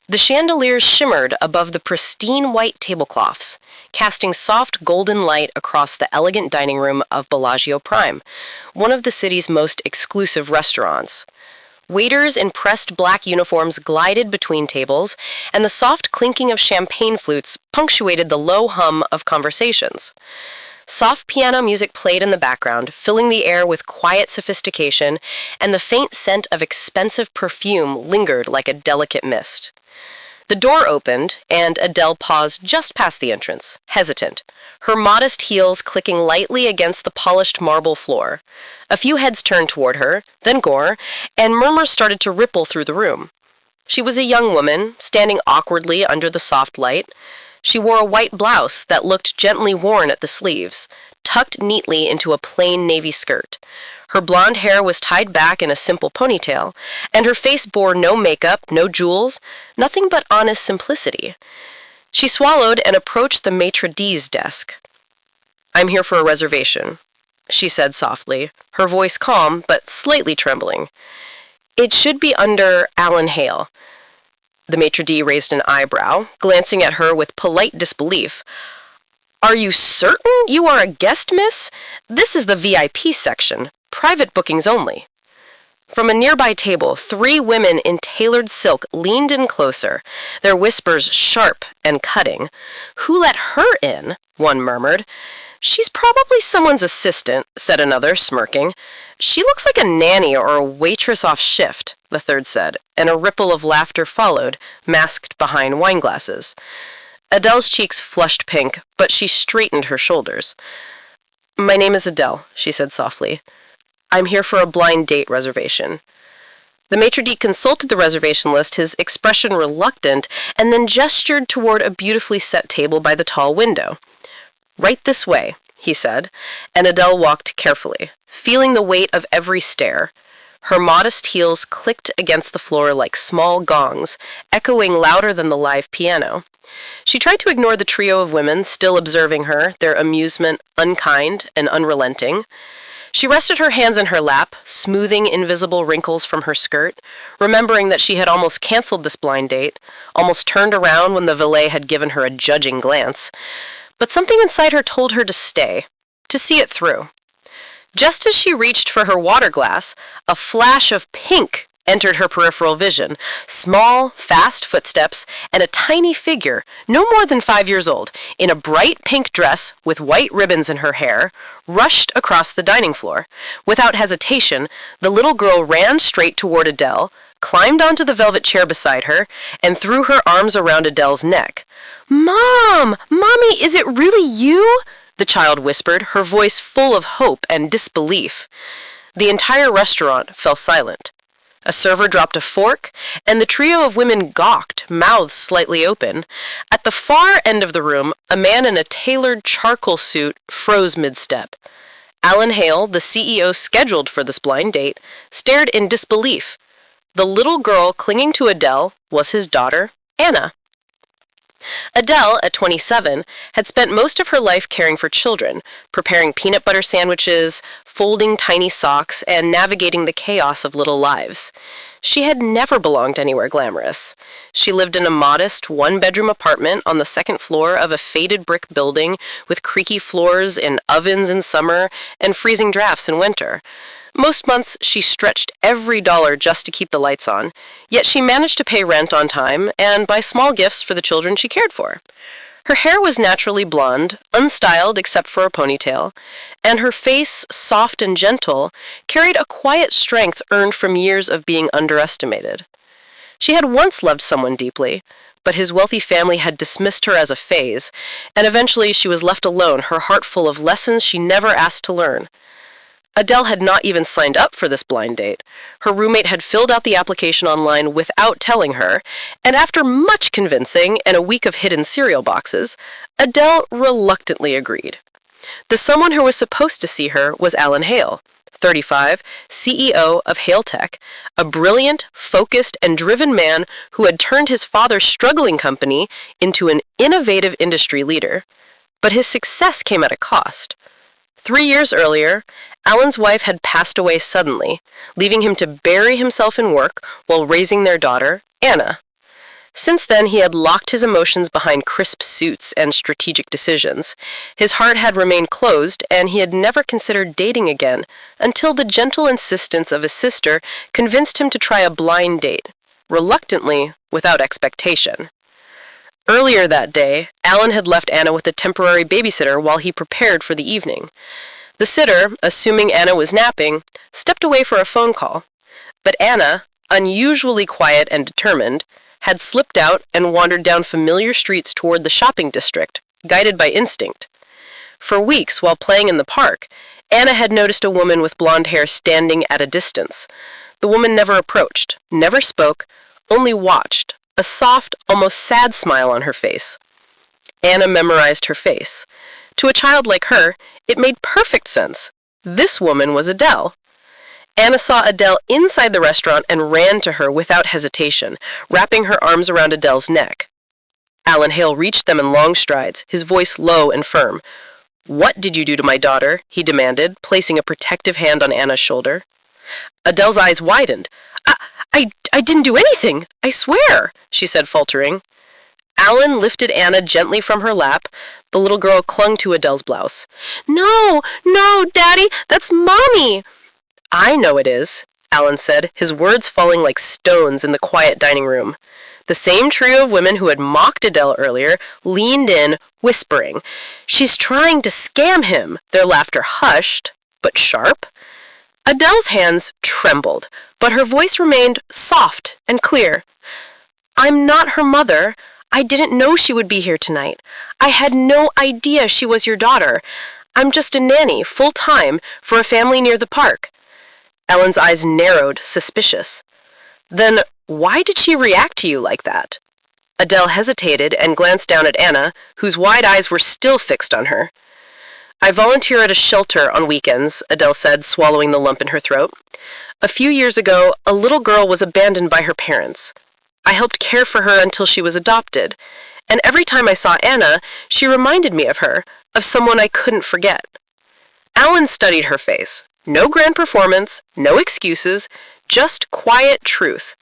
The chandeliers shimmered above the pristine white tablecloths, casting soft golden light across the elegant dining room of Bellagio Prime, one of the city's most exclusive restaurants. Waiters in pressed black uniforms glided between tables, and the soft clinking of champagne flutes punctuated the low hum of conversations. Soft piano music played in the background, filling the air with quiet sophistication, and the faint scent of expensive perfume lingered like a delicate mist. The door opened, and Adele paused just past the entrance, hesitant, her modest heels clicking lightly against the polished marble floor. A few heads turned toward her, then Gore, and murmurs started to ripple through the room. She was a young woman, standing awkwardly under the soft light. She wore a white blouse that looked gently worn at the sleeves, tucked neatly into a plain navy skirt. Her blonde hair was tied back in a simple ponytail, and her face bore no makeup, no jewels, nothing but honest simplicity. She swallowed and approached the maitre d's desk. "I'm here for a reservation," she said softly, her voice calm but slightly trembling. "It should be under Alan Hale." The maitre d' raised an eyebrow, glancing at her with polite disbelief. "Are you certain you are a guest, miss? This is the VIP section. Private bookings only." From a nearby table, 3 women in tailored silk leaned in closer, their whispers sharp and cutting. "Who let her in?" one murmured. "She's probably someone's assistant," said another, smirking. "She looks like a nanny or a waitress off shift," the third said, and a ripple of laughter followed, masked behind wineglasses. Adele's cheeks flushed pink, but she straightened her shoulders. "My name is Adele," she said softly. "I'm here for a blind date reservation." The maitre d' consulted the reservation list, his expression reluctant, and then gestured toward a beautifully set table by the tall window. "Right this way," he said, and Adele walked carefully, feeling the weight of every stare. Her modest heels clicked against the floor like small gongs, echoing louder than the live piano. She tried to ignore the trio of women still observing her, their amusement unkind and unrelenting. She rested her hands in her lap, smoothing invisible wrinkles from her skirt, remembering that she had almost canceled this blind date, almost turned around when the valet had given her a judging glance. But something inside her told her to stay, to see it through. Just as she reached for her water glass, a flash of pink entered her peripheral vision. Small, fast footsteps, and a tiny figure, no more than 5 years old, in a bright pink dress with white ribbons in her hair, rushed across the dining floor. Without hesitation, the little girl ran straight toward Adele, climbed onto the velvet chair beside her, and threw her arms around Adele's neck. "Mom! Mommy, is it really you?" the child whispered, her voice full of hope and disbelief. The entire restaurant fell silent. A server dropped a fork, and the trio of women gawked, mouths slightly open. At the far end of the room, a man in a tailored charcoal suit froze mid-step. Alan Hale, the CEO scheduled for this blind date, stared in disbelief. The little girl clinging to Adele was his daughter, Anna. Adele, at 27, had spent most of her life caring for children, preparing peanut butter sandwiches, folding tiny socks, and navigating the chaos of little lives. She had never belonged anywhere glamorous. She lived in a modest, one-bedroom apartment on the second floor of a faded brick building with creaky floors and ovens in summer and freezing drafts in winter. Most months, she stretched every dollar just to keep the lights on, yet she managed to pay rent on time and buy small gifts for the children she cared for. Her hair was naturally blonde, unstyled except for a ponytail, and her face, soft and gentle, carried a quiet strength earned from years of being underestimated. She had once loved someone deeply, but his wealthy family had dismissed her as a phase, and eventually she was left alone, her heart full of lessons she never asked to learn. Adele had not even signed up for this blind date. Her roommate had filled out the application online without telling her, and after much convincing and a week of hidden cereal boxes, Adele reluctantly agreed. The someone who was supposed to see her was Alan Hale, 35, CEO of Hale Tech, a brilliant, focused, and driven man who had turned his father's struggling company into an innovative industry leader. But his success came at a cost. 3 years earlier, Alan's wife had passed away suddenly, leaving him to bury himself in work while raising their daughter, Anna. Since then, he had locked his emotions behind crisp suits and strategic decisions. His heart had remained closed, and he had never considered dating again, until the gentle insistence of his sister convinced him to try a blind date, reluctantly, without expectation. Earlier that day, Alan had left Anna with a temporary babysitter while he prepared for the evening. The sitter, assuming Anna was napping, stepped away for a phone call. But Anna, unusually quiet and determined, had slipped out and wandered down familiar streets toward the shopping district, guided by instinct. For weeks, while playing in the park, Anna had noticed a woman with blonde hair standing at a distance. The woman never approached, never spoke, only watched, a soft, almost sad smile on her face. Anna memorized her face. To a child like her, it made perfect sense. This woman was Adele. Anna saw Adele inside the restaurant and ran to her without hesitation, wrapping her arms around Adele's neck. Alan Hale reached them in long strides, his voice low and firm. "What did you do to my daughter?" he demanded, placing a protective hand on Anna's shoulder. Adele's eyes widened. I didn't do anything, I swear," she said, faltering. Alan lifted Anna gently from her lap. The little girl clung to Adele's blouse. No, Daddy, that's Mommy." "I know it is," Alan said, his words falling like stones in the quiet dining room. The same trio of women who had mocked Adele earlier leaned in, whispering, "She's trying to scam him," their laughter hushed, but sharp. Adele's hands trembled, but her voice remained soft and clear. "I'm not her mother. I didn't know she would be here tonight. I had no idea she was your daughter. I'm just a nanny, full-time, for a family near the park." Ellen's eyes narrowed, suspicious. "Then why did she react to you like that?" Adele hesitated and glanced down at Anna, whose wide eyes were still fixed on her. "I volunteer at a shelter on weekends," Adele said, swallowing the lump in her throat. "A few years ago, a little girl was abandoned by her parents. I helped care for her until she was adopted, and every time I saw Anna, she reminded me of her, of someone I couldn't forget." Alan studied her face. No grand performance, no excuses, just quiet truth.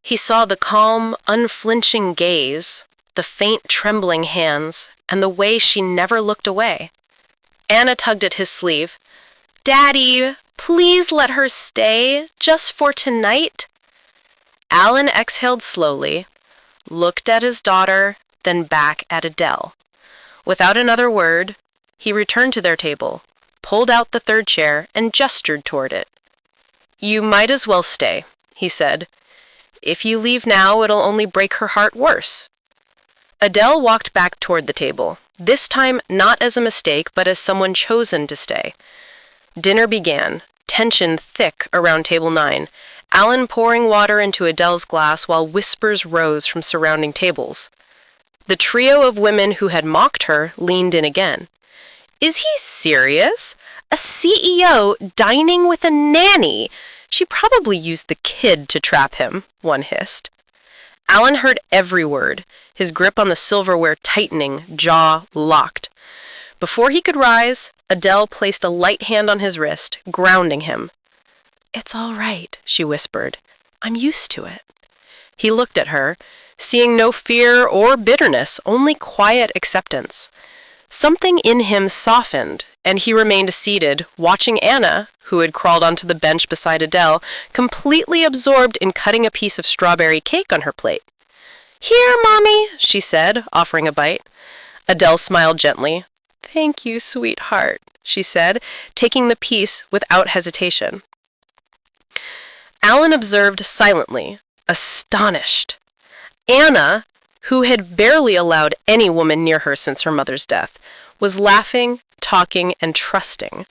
He saw the calm, unflinching gaze, the faint trembling hands, and the way she never looked away. Anna tugged at his sleeve. "Daddy, please let her stay, just for tonight." Alan exhaled slowly, looked at his daughter, then back at Adele. Without another word, he returned to their table, pulled out the third chair, and gestured toward it. "You might as well stay," he said. "If you leave now, it'll only break her heart worse." Adele walked back toward the table, this time not as a mistake, but as someone chosen to stay. Dinner began, tension thick around table 9, Alan pouring water into Adele's glass while whispers rose from surrounding tables. The trio of women who had mocked her leaned in again. "Is he serious? A CEO dining with a nanny? She probably used the kid to trap him," one hissed. Alan heard every word, his grip on the silverware tightening, jaw locked. Before he could rise, Adele placed a light hand on his wrist, grounding him. "It's all right," she whispered. "I'm used to it." He looked at her, seeing no fear or bitterness, only quiet acceptance. Something in him softened, and he remained seated, watching Anna, who had crawled onto the bench beside Adele, completely absorbed in cutting a piece of strawberry cake on her plate. "Here, Mommy," she said, offering a bite. Adele smiled gently. "Thank you, sweetheart," she said, taking the piece without hesitation. Alan observed silently, astonished. Anna, who had barely allowed any woman near her since her mother's death, was laughing, talking, and trusting.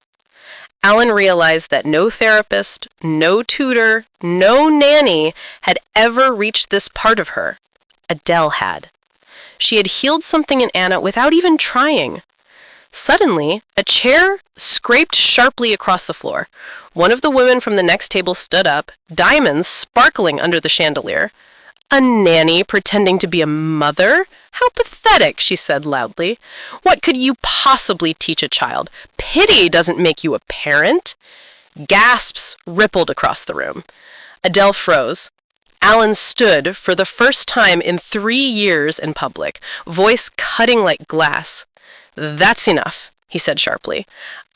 Alan realized that no therapist, no tutor, no nanny had ever reached this part of her. Adele had. She had healed something in Anna without even trying. Suddenly, a chair scraped sharply across the floor. One of the women from the next table stood up, diamonds sparkling under the chandelier. "A nanny pretending to be a mother? How pathetic," she said loudly. "What could you possibly teach a child? Pity doesn't make you a parent." Gasps rippled across the room. Adele froze. Alan stood for the first time in 3 years in public, voice cutting like glass. "That's enough," he said sharply.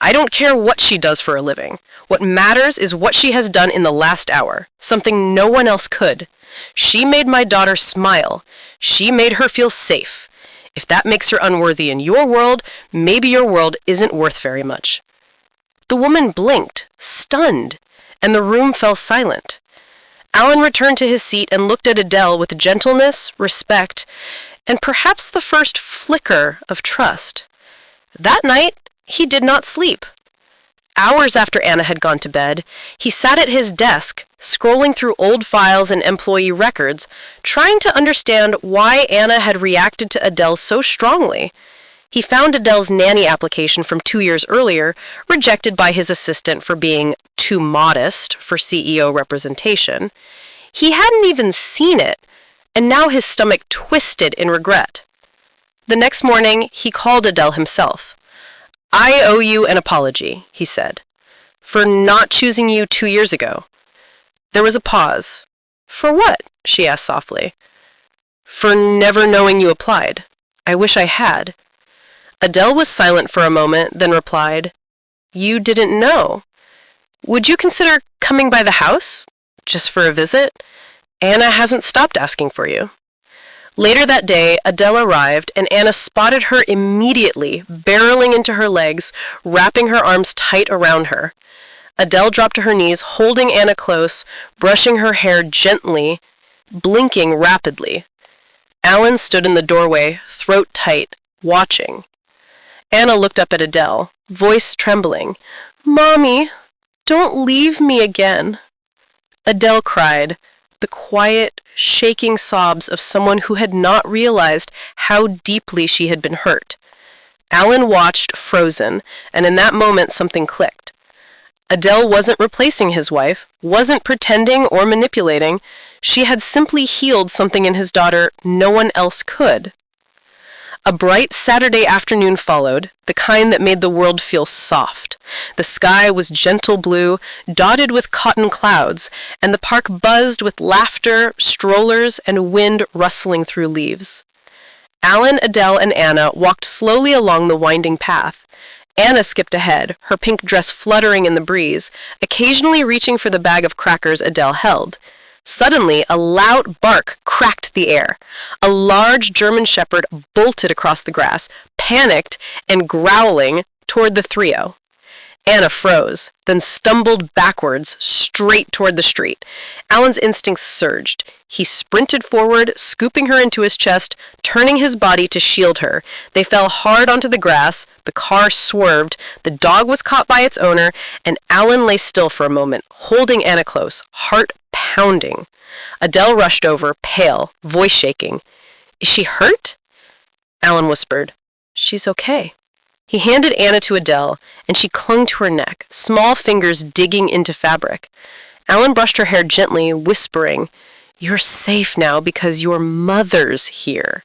"I don't care what she does for a living. What matters is what she has done in the last hour, something no one else could. She made my daughter smile. She made her feel safe. If that makes her unworthy in your world, maybe your world isn't worth very much." The woman blinked, stunned, and the room fell silent. Alan returned to his seat and looked at Adele with gentleness, respect, and perhaps the first flicker of trust. That night, he did not sleep. Hours after Anna had gone to bed, he sat at his desk, scrolling through old files and employee records, trying to understand why Anna had reacted to Adele so strongly. He found Adele's nanny application from 2 years earlier, rejected by his assistant for being too modest for CEO representation. He hadn't even seen it, and now his stomach twisted in regret. The next morning, he called Adele himself. "I owe you an apology," he said, "for not choosing you 2 years ago." There was a pause. "For what?" she asked softly. "For never knowing you applied. I wish I had." Adele was silent for a moment, then replied, "You didn't know. Would you consider coming by the house? Just for a visit? Anna hasn't stopped asking for you." Later that day, Adele arrived, and Anna spotted her immediately, barreling into her legs, wrapping her arms tight around her. Adele dropped to her knees, holding Anna close, brushing her hair gently, blinking rapidly. Alan stood in the doorway, throat tight, watching. Anna looked up at Adele, voice trembling. "Mommy, don't leave me again." Adele cried, the quiet, shaking sobs of someone who had not realized how deeply she had been hurt. Alan watched, frozen, and in that moment something clicked. Adele wasn't replacing his wife, wasn't pretending or manipulating. She had simply healed something in his daughter no one else could. A bright Saturday afternoon followed, the kind that made the world feel soft. The sky was gentle blue, dotted with cotton clouds, and the park buzzed with laughter, strollers, and wind rustling through leaves. Alan, Adele, and Anna walked slowly along the winding path. Anna skipped ahead, her pink dress fluttering in the breeze, occasionally reaching for the bag of crackers Adele held. Suddenly, a loud bark cracked the air. A large German shepherd bolted across the grass, panicked and growling toward the trio. Anna froze, then stumbled backwards, straight toward the street. Alan's instincts surged. He sprinted forward, scooping her into his chest, turning his body to shield her. They fell hard onto the grass, the car swerved, the dog was caught by its owner, and Alan lay still for a moment, holding Anna close, heart pounding. Adele rushed over, pale, voice shaking. "Is she hurt?" Alan whispered, "She's okay." He handed Anna to Adele, and she clung to her neck, small fingers digging into fabric. Alan brushed her hair gently, whispering, "You're safe now because your mother's here."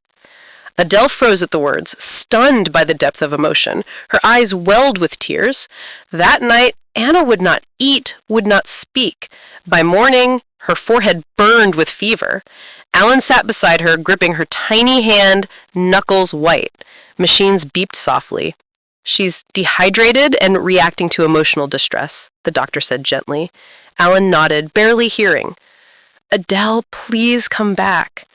Adele froze at the words, stunned by the depth of emotion. Her eyes welled with tears. That night, Anna would not eat, would not speak. By morning, her forehead burned with fever. Alan sat beside her, gripping her tiny hand, knuckles white. Machines beeped softly. "She's dehydrated and reacting to emotional distress," the doctor said gently. Alan nodded, barely hearing. "Adele, please come back."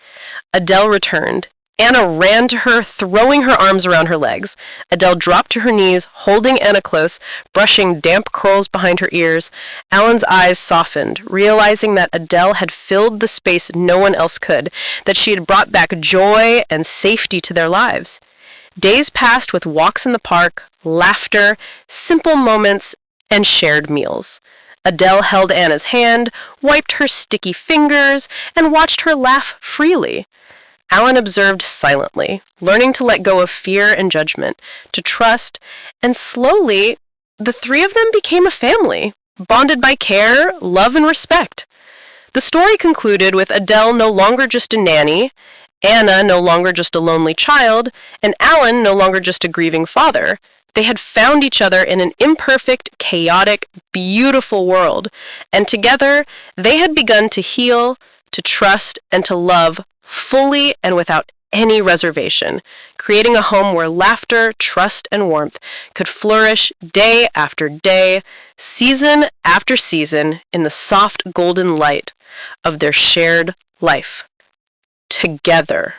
Adele returned. Anna ran to her, throwing her arms around her legs. Adele dropped to her knees, holding Anna close, brushing damp curls behind her ears. Alan's eyes softened, realizing that Adele had filled the space no one else could, that she had brought back joy and safety to their lives. Days passed with walks in the park, laughter, simple moments, and shared meals. Adele held Anna's hand, wiped her sticky fingers, and watched her laugh freely. Alan observed silently, learning to let go of fear and judgment, to trust, and slowly, the three of them became a family, bonded by care, love, and respect. The story concluded with Adele no longer just a nanny, Anna no longer just a lonely child, and Alan no longer just a grieving father. They had found each other in an imperfect, chaotic, beautiful world, and together they had begun to heal, to trust, and to love fully and without any reservation, creating a home where laughter, trust, and warmth could flourish day after day, season after season, in the soft golden light of their shared life together.